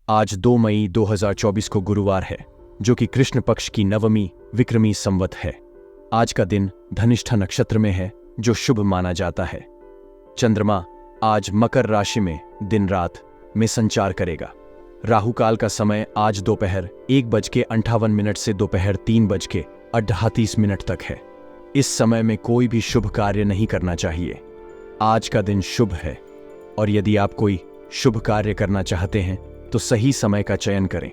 आज 2 मई 2024 को गुरुवार है, जो कि कृष्ण पक्ष की नवमी विक्रमी संवत है। आज का दिन धनिष्ठा नक्षत्र में है, जो शुभ माना जाता है। चंद्रमा आज मकर राशि में दिन रात में संचार करेगा। राहु काल का समय आज दोपहर 1:58 से दोपहर 3:38 तक है। इस समय में कोई भी शुभ कार्य नहीं करना चाहिए। आज का दिन शुभ है और यदि आप कोई शुभ कार्य करना चाहते हैं तो सही समय का चयन करें।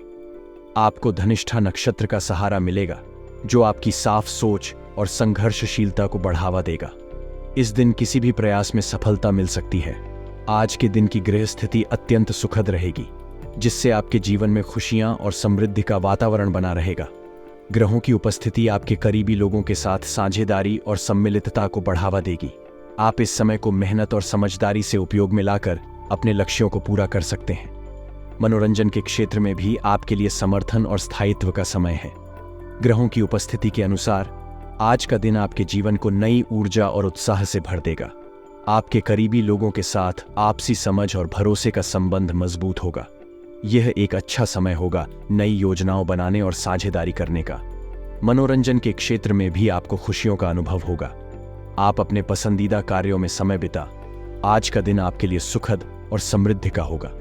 आपको धनिष्ठा नक्षत्र का सहारा मिलेगा, जो आपकी साफ सोच और संघर्षशीलता को बढ़ावा देगा। इस दिन किसी भी प्रयास में सफलता मिल सकती है। आज के दिन की गृह स्थिति अत्यंत सुखद रहेगी, जिससे आपके जीवन में खुशियां और समृद्धि का वातावरण बना रहेगा। ग्रहों की उपस्थिति आपके करीबी लोगों के साथ साझेदारी और सम्मिलितता को बढ़ावा देगी। आप इस समय को मेहनत और समझदारी से उपयोग में लाकर अपने लक्ष्यों को पूरा कर सकते हैं। मनोरंजन के क्षेत्र में भी आपके लिए समर्थन और स्थायित्व का समय है। ग्रहों की उपस्थिति के अनुसार आज का दिन आपके जीवन को नई ऊर्जा और उत्साह से भर देगा। आपके करीबी लोगों के साथ आपसी समझ और भरोसे का संबंध मजबूत होगा। यह एक अच्छा समय होगा नई योजनाओं बनाने और साझेदारी करने का। मनोरंजन के क्षेत्र में भी आपको खुशियों का अनुभव होगा। आप अपने पसंदीदा कार्यों में समय बिता। आज का दिन आपके लिए सुखद और समृद्धि का होगा,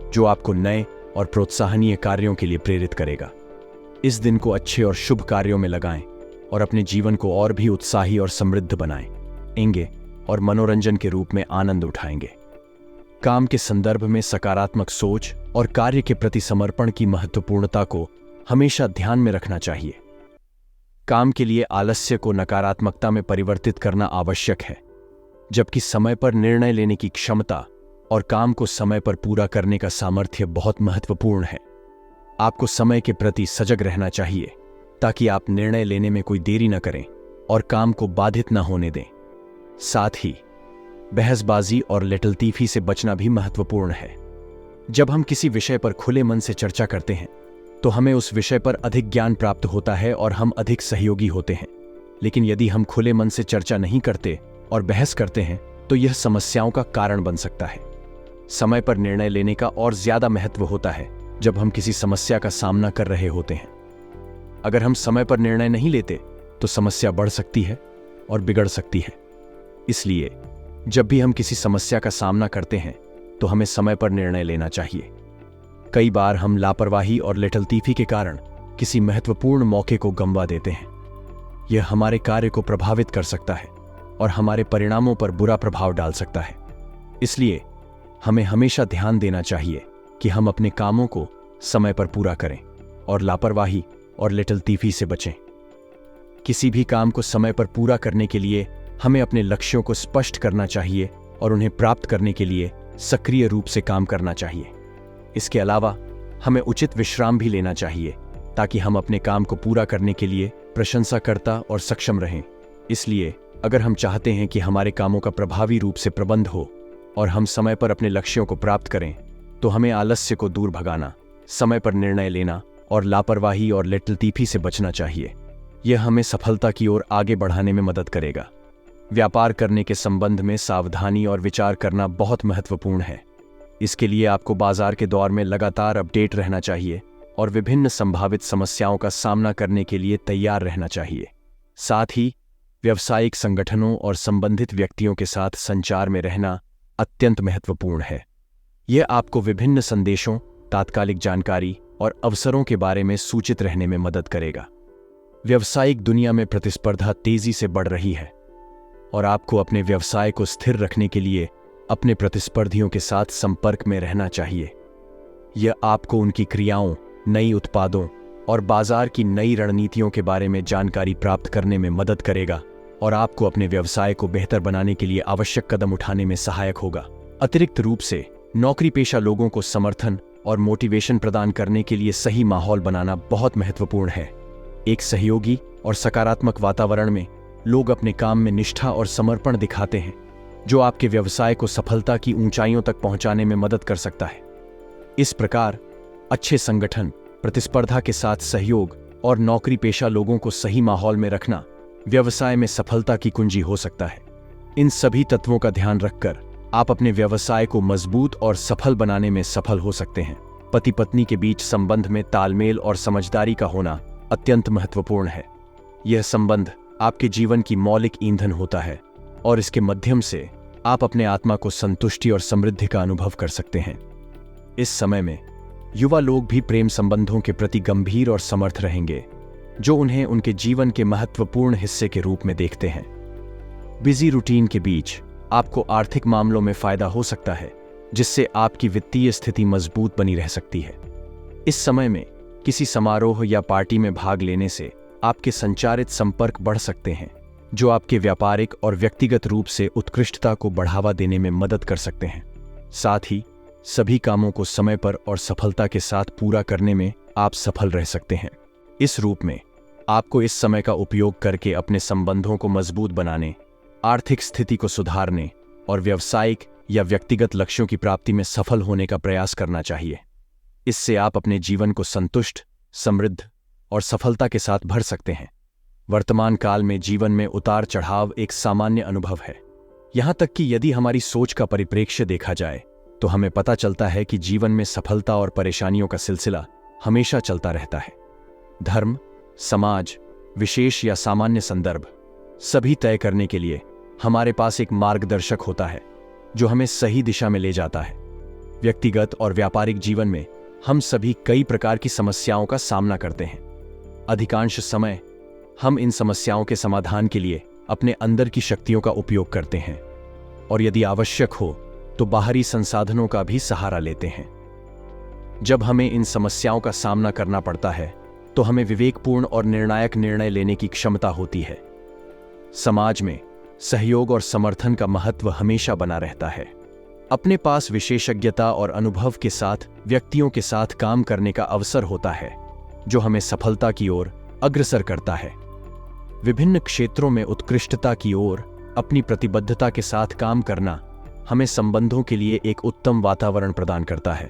जो आपको नए और प्रोत्साहनीय कार्यों के लिए प्रेरित करेगा। इस दिन को अच्छे और शुभ कार्यों में लगाएं और अपने जीवन को और भी उत्साही और समृद्ध बनाएंगे और मनोरंजन के रूप में आनंद उठाएंगे। काम के संदर्भ में सकारात्मक सोच और कार्य के प्रति समर्पण की महत्वपूर्णता को हमेशा ध्यान में रखना चाहिए। काम के लिए आलस्य को नकारात्मकता में परिवर्तित करना आवश्यक है, जबकि समय पर निर्णय लेने की क्षमता और काम को समय पर पूरा करने का सामर्थ्य बहुत महत्वपूर्ण है। आपको समय के प्रति सजग रहना चाहिए, ताकि आप निर्णय लेने में कोई देरी न करें और काम को बाधित न होने दें। साथ ही बहसबाजी और लेटलतीफी से बचना भी महत्वपूर्ण है। जब हम किसी विषय पर खुले मन से चर्चा करते हैं तो हमें उस विषय पर अधिक ज्ञान प्राप्त होता है और हम अधिक सहयोगी होते हैं। लेकिन यदि हम खुले मन से चर्चा नहीं करते और बहस करते हैं तो यह समस्याओं का कारण बन सकता है। समय पर निर्णय लेने का और ज्यादा महत्व होता है जब हम किसी समस्या का सामना कर रहे होते हैं। अगर हम समय पर निर्णय नहीं लेते तो समस्या बढ़ सकती है और बिगड़ सकती है। इसलिए जब भी हम किसी समस्या का सामना करते हैं तो हमें समय पर निर्णय लेना चाहिए। कई बार हम लापरवाही और लेटलतीफी के कारण किसी महत्वपूर्ण मौके को गंवा देते हैं। यह हमारे कार्य को प्रभावित कर सकता है और हमारे परिणामों पर बुरा प्रभाव डाल सकता है। इसलिए हमें हमेशा ध्यान देना चाहिए कि हम अपने कामों को समय पर पूरा करें और लापरवाही और लेटलतीफी से बचें। किसी भी काम को समय पर पूरा करने के लिए हमें अपने लक्ष्यों को स्पष्ट करना चाहिए और उन्हें प्राप्त करने के लिए सक्रिय रूप से काम करना चाहिए। इसके अलावा हमें उचित विश्राम भी लेना चाहिए, ताकि हम अपने काम को पूरा करने के लिए प्रशंसाकर्ता और सक्षम रहें। इसलिए अगर हम चाहते हैं कि हमारे कामों का प्रभावी रूप से प्रबंध हो और हम समय पर अपने लक्ष्यों को प्राप्त करें, तो हमें आलस्य को दूर भगाना, समय पर निर्णय लेना और लापरवाही और लेटलतीफी से बचना चाहिए। यह हमें सफलता की ओर आगे बढ़ाने में मदद करेगा। व्यापार करने के संबंध में सावधानी और विचार करना बहुत महत्वपूर्ण है। इसके लिए आपको बाजार के दौर में लगातार अपडेट रहना चाहिए और विभिन्न संभावित समस्याओं का सामना करने के लिए तैयार रहना चाहिए। साथ ही व्यावसायिक संगठनों और संबंधित व्यक्तियों के साथ संचार में रहना अत्यंत महत्वपूर्ण है। यह आपको विभिन्न संदेशों, तात्कालिक जानकारी और अवसरों के बारे में सूचित रहने में मदद करेगा। व्यावसायिक दुनिया में प्रतिस्पर्धा तेजी से बढ़ रही है और आपको अपने व्यवसाय को स्थिर रखने के लिए अपने प्रतिस्पर्धियों के साथ संपर्क में रहना चाहिए। यह आपको उनकी क्रियाओं, नई उत्पादों और बाजार की नई रणनीतियों के बारे में जानकारी प्राप्त करने में मदद करेगा और आपको अपने व्यवसाय को बेहतर बनाने के लिए आवश्यक कदम उठाने में सहायक होगा। अतिरिक्त रूप से नौकरी पेशा लोगों को समर्थन और मोटिवेशन प्रदान करने के लिए सही माहौल बनाना बहुत महत्वपूर्ण है। एक सहयोगी और सकारात्मक वातावरण में लोग अपने काम में निष्ठा और समर्पण दिखाते हैं, जो आपके व्यवसाय को सफलता की ऊंचाइयों तक पहुंचाने में मदद कर सकता है। इस प्रकार अच्छे संगठन, प्रतिस्पर्धा के साथ सहयोग और नौकरी पेशा लोगों को सही माहौल में रखना व्यवसाय में सफलता की कुंजी हो सकता है। इन सभी तत्वों का ध्यान रखकर आप अपने व्यवसाय को मजबूत और सफल बनाने में सफल हो सकते हैं। पति पत्नी के बीच संबंध में तालमेल और समझदारी का होना अत्यंत महत्वपूर्ण है। यह संबंध आपके जीवन की मौलिक ईंधन होता है और इसके माध्यम से आप अपने आत्मा को संतुष्टि और समृद्धि का अनुभव कर सकते हैं। इस समय में युवा लोग भी प्रेम संबंधों के प्रति गंभीर और समर्थ रहेंगे, जो उन्हें उनके जीवन के महत्वपूर्ण हिस्से के रूप में देखते हैं। बिजी रूटीन के बीच आपको आर्थिक मामलों में फायदा हो सकता है, जिससे आपकी वित्तीय स्थिति मजबूत बनी रह सकती है। इस समय में किसी समारोह या पार्टी में भाग लेने से आपके संचारित संपर्क बढ़ सकते हैं, जो आपके व्यापारिक और व्यक्तिगत रूप से उत्कृष्टता को बढ़ावा देने में मदद कर सकते हैं। साथ ही सभी कामों को समय पर और सफलता के साथ पूरा करने में आप सफल रह सकते हैं। इस रूप में आपको इस समय का उपयोग करके अपने संबंधों को मजबूत बनाने, आर्थिक स्थिति को सुधारने और व्यावसायिक या व्यक्तिगत लक्ष्यों की प्राप्ति में सफल होने का प्रयास करना चाहिए। इससे आप अपने जीवन को संतुष्ट, समृद्ध और सफलता के साथ भर सकते हैं। वर्तमान काल में जीवन में उतार चढ़ाव एक सामान्य अनुभव है। यहां तक कि यदि हमारी सोच का परिप्रेक्ष्य देखा जाए तो हमें पता चलता है कि जीवन में सफलता और परेशानियों का सिलसिला हमेशा चलता रहता है। धर्म, समाज, विशेष या सामान्य संदर्भ सभी तय करने के लिए हमारे पास एक मार्गदर्शक होता है, जो हमें सही दिशा में ले जाता है। व्यक्तिगत और व्यापारिक जीवन में हम सभी कई प्रकार की समस्याओं का सामना करते हैं। अधिकांश समय हम इन समस्याओं के समाधान के लिए अपने अंदर की शक्तियों का उपयोग करते हैं और यदि आवश्यक हो तो बाहरी संसाधनों का भी सहारा लेते हैं। जब हमें इन समस्याओं का सामना करना पड़ता है तो हमें विवेकपूर्ण और निर्णायक निर्णय लेने की क्षमता होती है। समाज में सहयोग और समर्थन का महत्व हमेशा बना रहता है। अपने पास विशेषज्ञता और अनुभव के साथ व्यक्तियों के साथ काम करने का अवसर होता है, जो हमें सफलता की ओर अग्रसर करता है। विभिन्न क्षेत्रों में उत्कृष्टता की ओर अपनी प्रतिबद्धता के साथ काम करना हमें संबंधों के लिए एक उत्तम वातावरण प्रदान करता है।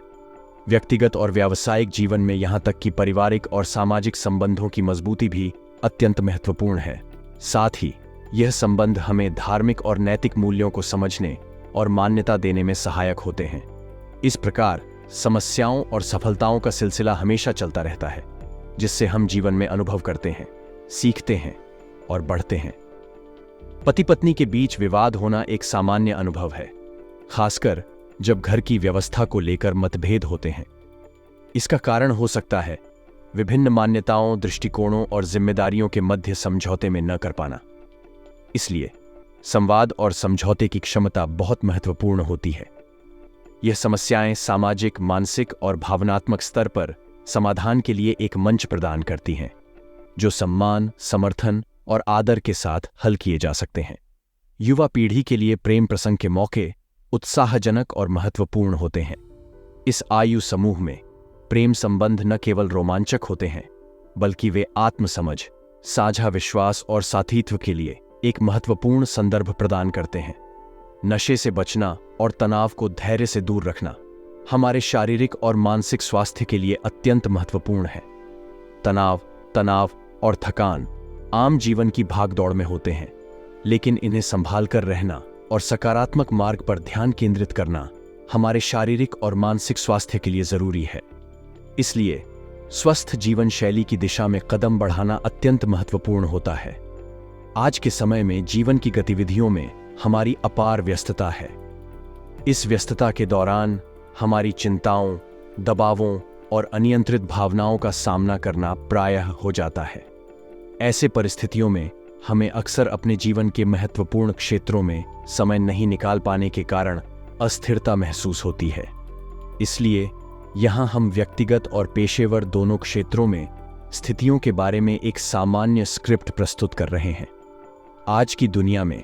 व्यक्तिगत और व्यावसायिक जीवन में यहां तक कि पारिवारिक और सामाजिक संबंधों की मजबूती भी अत्यंत महत्वपूर्ण है। साथ ही यह संबंध हमें धार्मिक और नैतिक मूल्यों को समझने और मान्यता देने में सहायक होते हैं। इस प्रकार समस्याओं और सफलताओं का सिलसिला हमेशा चलता रहता है, जिससे हम जीवन में अनुभव करते हैं, सीखते हैं और बढ़ते हैं। पति पत्नी के बीच विवाद होना एक सामान्य अनुभव है, खासकर जब घर की व्यवस्था को लेकर मतभेद होते हैं। इसका कारण हो सकता है विभिन्न मान्यताओं, दृष्टिकोणों और जिम्मेदारियों के मध्य समझौते में न कर पाना। इसलिए संवाद और समझौते की क्षमता बहुत महत्वपूर्ण होती है। यह समस्याएं सामाजिक, मानसिक और भावनात्मक स्तर पर समाधान के लिए एक मंच प्रदान करती हैं, जो सम्मान, समर्थन और आदर के साथ हल किए जा सकते हैं। युवा पीढ़ी के लिए प्रेम प्रसंग के मौके उत्साहजनक और महत्वपूर्ण होते हैं। इस आयु समूह में प्रेम संबंध न केवल रोमांचक होते हैं, बल्कि वे आत्मसमझ, साझा विश्वास और साथीत्व के लिए एक महत्वपूर्ण संदर्भ प्रदान करते हैं। नशे से बचना और तनाव को धैर्य से दूर रखना हमारे शारीरिक और मानसिक स्वास्थ्य के लिए अत्यंत महत्वपूर्ण है। तनाव और थकान आम जीवन की भागदौड़ में होते हैं, लेकिन इन्हें संभाल कर रहना और सकारात्मक मार्ग पर ध्यान केंद्रित करना हमारे शारीरिक और मानसिक स्वास्थ्य के लिए जरूरी है। इसलिए स्वस्थ जीवन शैली की दिशा में कदम बढ़ाना अत्यंत महत्वपूर्ण होता है। आज के समय में जीवन की गतिविधियों में हमारी अपार व्यस्तता है। इस व्यस्तता के दौरान हमारी चिंताओं, दबावों और अनियंत्रित भावनाओं का सामना करना प्रायः हो जाता है। ऐसे परिस्थितियों में हमें अक्सर अपने जीवन के महत्वपूर्ण क्षेत्रों में समय नहीं निकाल पाने के कारण अस्थिरता महसूस होती है। इसलिए यहाँ हम व्यक्तिगत और पेशेवर दोनों क्षेत्रों में स्थितियों के बारे में एक सामान्य स्क्रिप्ट प्रस्तुत कर रहे हैं। आज की दुनिया में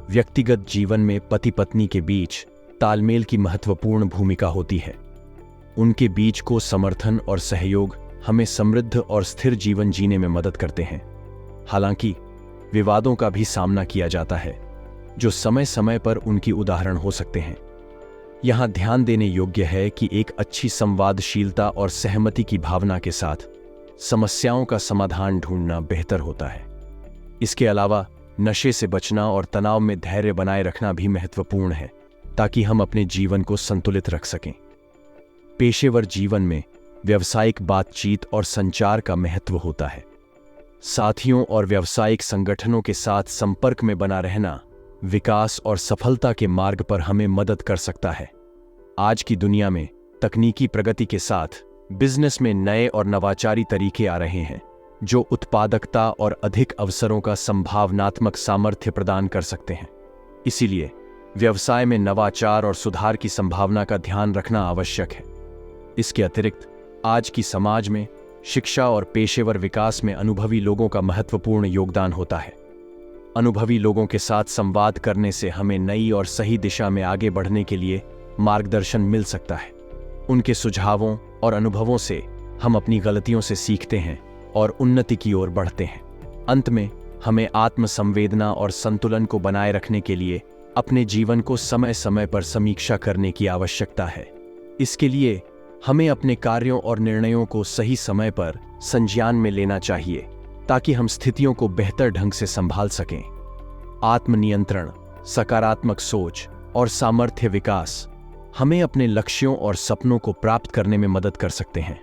व्यक्तिगत जीवन में पति पत्नी के बीच तालमेल की महत्वपूर्ण भूमिका होती है। उनके बीच को समर्थन और सहयोग हमें समृद्ध और स्थिर जीवन जीने में मदद करते हैं। हालांकि विवादों का भी सामना किया जाता है, जो समय समय पर उनकी उदाहरण हो सकते हैं। यहां ध्यान देने योग्य है कि एक अच्छी संवादशीलता और सहमति की भावना के साथ समस्याओं का समाधान ढूंढना बेहतर होता है। इसके अलावा नशे से बचना और तनाव में धैर्य बनाए रखना भी महत्वपूर्ण है, ताकि हम अपने जीवन को संतुलित रख सकें। पेशेवर जीवन में व्यावसायिक बातचीत और संचार का महत्व होता है। साथियों और व्यावसायिक संगठनों के साथ संपर्क में बना रहना विकास और सफलता के मार्ग पर हमें मदद कर सकता है। आज की दुनिया में तकनीकी प्रगति के साथ बिजनेस में नए और नवाचारी तरीके आ रहे हैं जो उत्पादकता और अधिक अवसरों का संभावनात्मक सामर्थ्य प्रदान कर सकते हैं। इसीलिए व्यवसाय में नवाचार और सुधार की संभावना का ध्यान रखना आवश्यक है। इसके अतिरिक्त आज की समाज में शिक्षा और पेशेवर विकास में अनुभवी लोगों का महत्वपूर्ण योगदान होता है। अनुभवी लोगों के साथ संवाद करने से हमें नई और सही दिशा में आगे बढ़ने के लिए मार्गदर्शन मिल सकता है। उनके सुझावों और अनुभवों से हम अपनी गलतियों से सीखते हैं और उन्नति की ओर बढ़ते हैं। अंत में हमें आत्मसंवेदना और संतुलन को बनाए रखने के लिए अपने जीवन को समय समय पर समीक्षा करने की आवश्यकता है। इसके लिए हमें अपने कार्यों और निर्णयों को सही समय पर संज्ञान में लेना चाहिए ताकि हम स्थितियों को बेहतर ढंग से संभाल सकें। आत्मनियंत्रण, सकारात्मक सोच और सामर्थ्य विकास हमें अपने लक्ष्यों और सपनों को प्राप्त करने में मदद कर सकते हैं।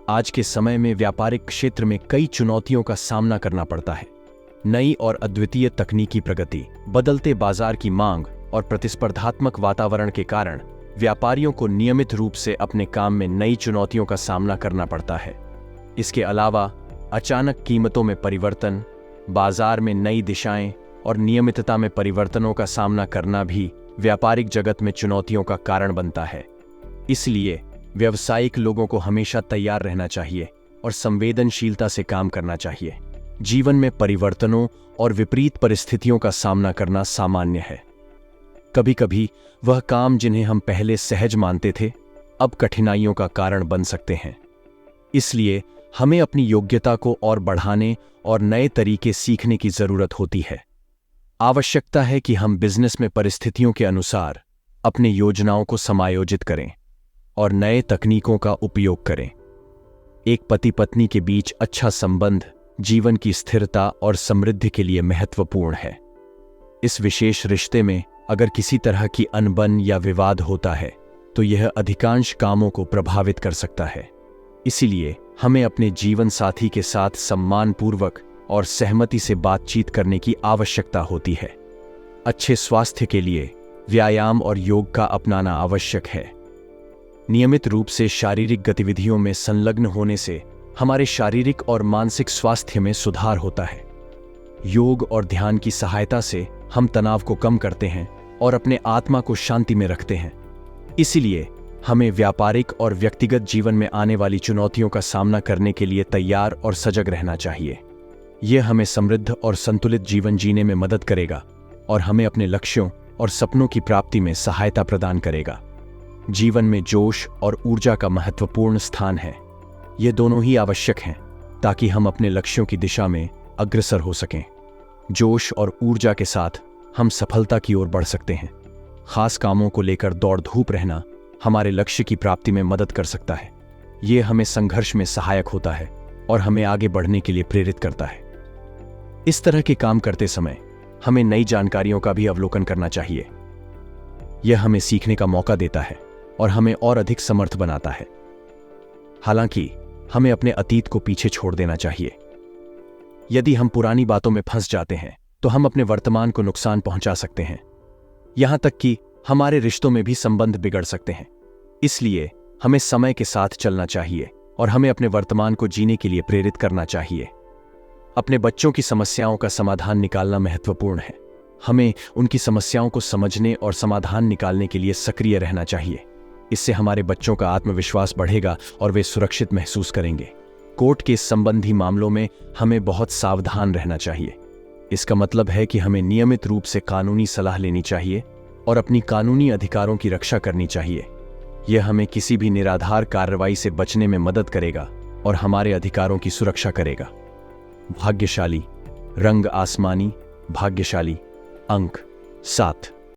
आज के समय में व्यापारिक क्षेत्र में कई चुनौतियों का सामना करना पड़ता है। नई और अद्वितीय तकनीकी प्रगति, बदलते बाजार की मांग और प्रतिस्पर्धात्मक वातावरण के कारण व्यापारियों को नियमित रूप से अपने काम में नई चुनौतियों का सामना करना पड़ता है। इसके अलावा अचानक कीमतों में परिवर्तन, बाजार में नई दिशाएं और नियमितता में परिवर्तनों का सामना करना भी व्यापारिक जगत में चुनौतियों का कारण बनता है। इसलिए व्यावसायिक लोगों को हमेशा तैयार रहना चाहिए और संवेदनशीलता से काम करना चाहिए। जीवन में परिवर्तनों और विपरीत परिस्थितियों का सामना करना सामान्य है। कभी कभी वह काम जिन्हें हम पहले सहज मानते थे अब कठिनाइयों का कारण बन सकते हैं। इसलिए हमें अपनी योग्यता को और बढ़ाने और नए तरीके सीखने की जरूरत होती है। आवश्यकता है कि हम बिजनेस में परिस्थितियों के अनुसार अपनी योजनाओं को समायोजित करें और नए तकनीकों का उपयोग करें। एक पति पत्नी के बीच अच्छा संबंध जीवन की स्थिरता और समृद्धि के लिए महत्वपूर्ण है। इस विशेष रिश्ते में अगर किसी तरह की अनबन या विवाद होता है तो यह अधिकांश कामों को प्रभावित कर सकता है। इसीलिए हमें अपने जीवन साथी के साथ सम्मानपूर्वक और सहमति से बातचीत करने की आवश्यकता होती है। अच्छे स्वास्थ्य के लिए व्यायाम और योग का अपनाना आवश्यक है। नियमित रूप से शारीरिक गतिविधियों में संलग्न होने से हमारे शारीरिक और मानसिक स्वास्थ्य में सुधार होता है। योग और ध्यान की सहायता से हम तनाव को कम करते हैं और अपने आत्मा को शांति में रखते हैं। इसलिए हमें व्यापारिक और व्यक्तिगत जीवन में आने वाली चुनौतियों का सामना करने के लिए तैयार और सजग रहना चाहिए। यह हमें समृद्ध और संतुलित जीवन जीने में मदद करेगा और हमें अपने लक्ष्यों और सपनों की प्राप्ति में सहायता प्रदान करेगा। जीवन में जोश और ऊर्जा का महत्वपूर्ण स्थान है। ये दोनों ही आवश्यक हैं ताकि हम अपने लक्ष्यों की दिशा में अग्रसर हो सकें। जोश और ऊर्जा के साथ हम सफलता की ओर बढ़ सकते हैं। खास कामों को लेकर दौड़ धूप रहना हमारे लक्ष्य की प्राप्ति में मदद कर सकता है। ये हमें संघर्ष में सहायक होता है और हमें आगे बढ़ने के लिए प्रेरित करता है। इस तरह के काम करते समय हमें नई जानकारियों का भी अवलोकन करना चाहिए। यह हमें सीखने का मौका देता है और हमें और अधिक समर्थ बनाता है। हालांकि हमें अपने अतीत को पीछे छोड़ देना चाहिए। यदि हम पुरानी बातों में फंस जाते हैं तो हम अपने वर्तमान को नुकसान पहुंचा सकते हैं। यहां तक कि हमारे रिश्तों में भी संबंध बिगड़ सकते हैं। इसलिए हमें समय के साथ चलना चाहिए और हमें अपने वर्तमान को जीने के लिए प्रेरित करना चाहिए। अपने बच्चों की समस्याओं का समाधान निकालना महत्वपूर्ण है। हमें उनकी समस्याओं को समझने और समाधान निकालने के लिए सक्रिय रहना चाहिए। इससे हमारे बच्चों का आत्मविश्वास बढ़ेगा और वे सुरक्षित महसूस करेंगे। कोर्ट केस संबंधी मामलों में हमें बहुत सावधान रहना चाहिए। इसका मतलब है कि हमें नियमित रूप से कानूनी सलाह लेनी चाहिए और अपनी कानूनी अधिकारों की रक्षा करनी चाहिए। यह हमें किसी भी निराधार कार्रवाई से बचने में मदद करेगा और हमारे अधिकारों की सुरक्षा करेगा। भाग्यशाली रंग आसमानी, भाग्यशाली अंक 7।